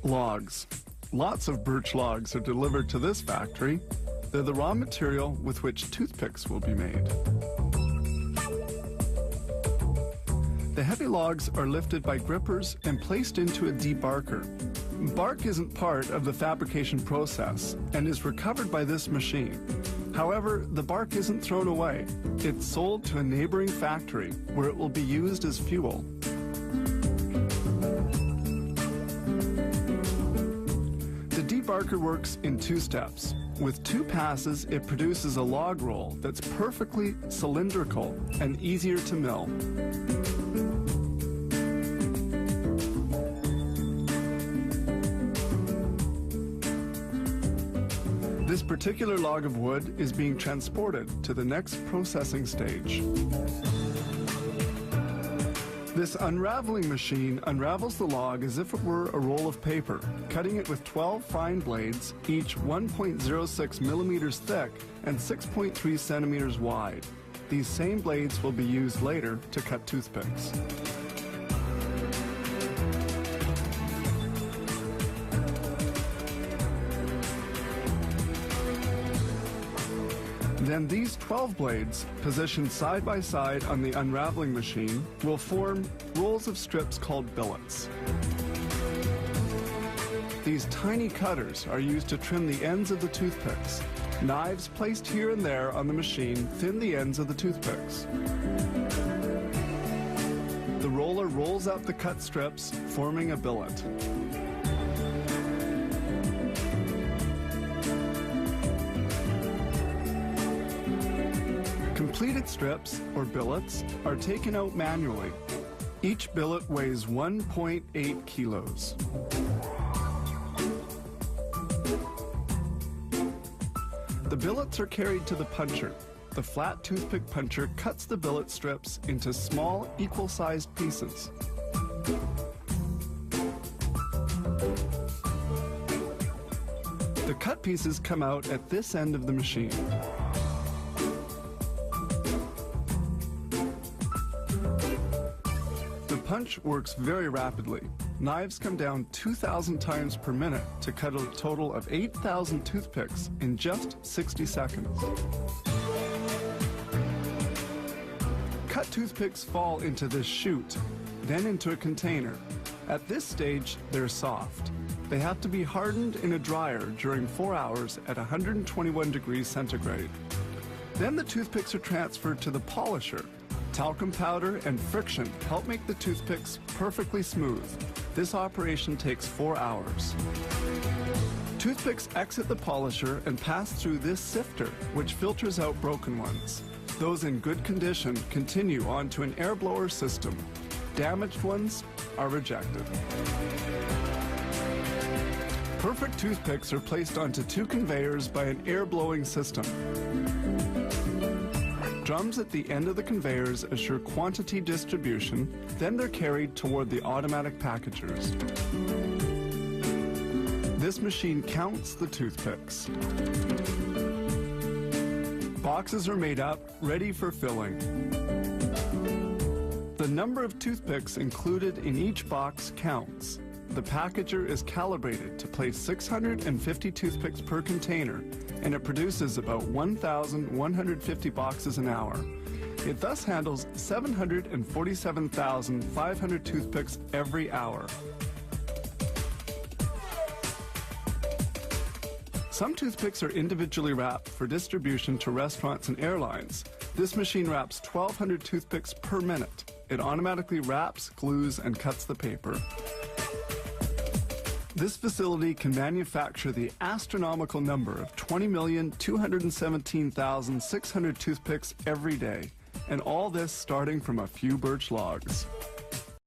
Logs. Lots of birch logs are delivered to this factory. They're the raw material with which toothpicks will be made. The heavy logs are lifted by grippers and placed into a debarker. Bark isn't part of the fabrication process and is recovered by this machine. However, the bark isn't thrown away. It's sold to a neighboring factory where it will be used as fuel. The debarker works in 2 steps. With 2 passes, it produces a log roll that's perfectly cylindrical and easier to mill. This particular log of wood is being transported to the next processing stage. This unraveling machine unravels the log as if it were a roll of paper, cutting it with 12 fine blades, each 1.06 millimeters thick and 6.3 centimeters wide. These same blades will be used later to cut toothpicks. Then these 12 blades, positioned side by side on the unraveling machine, will form rolls of strips called billets. These tiny cutters are used to trim the ends of the toothpicks. Knives placed here and there on the machine thin the ends of the toothpicks. The roller rolls out the cut strips, forming a billet. Completed strips, or billets, are taken out manually. Each billet weighs 1.8 kilos. The billets are carried to the puncher. The flat toothpick puncher cuts the billet strips into small, equal-sized pieces. The cut pieces come out at this end of the machine. The punch works very rapidly. Knives come down 2,000 times per minute to cut a total of 8,000 toothpicks in just 60 seconds. Cut toothpicks fall into this chute, then into a container. At this stage, they're soft. They have to be hardened in a dryer during 4 hours at 121 degrees centigrade. Then the toothpicks are transferred to the polisher. Talcum powder and friction help make the toothpicks perfectly smooth. This operation takes 4 hours. Toothpicks exit the polisher and pass through this sifter, which filters out broken ones. Those in good condition continue on to an air blower system. Damaged ones are rejected. Perfect toothpicks are placed onto 2 conveyors by an air blowing system. Drums at the end of the conveyors assure quantity distribution, then they're carried toward the automatic packagers. This machine counts the toothpicks. Boxes are made up, ready for filling. The number of toothpicks included in each box counts. The packager is calibrated to place 650 toothpicks per container, and it produces about 1,150 boxes an hour. It thus handles 747,500 toothpicks every hour. Some toothpicks are individually wrapped for distribution to restaurants and airlines. This machine wraps 1,200 toothpicks per minute. It automatically wraps, glues, and cuts the paper. This facility can manufacture the astronomical number of 20,217,600 toothpicks every day, and all this starting from a few birch logs.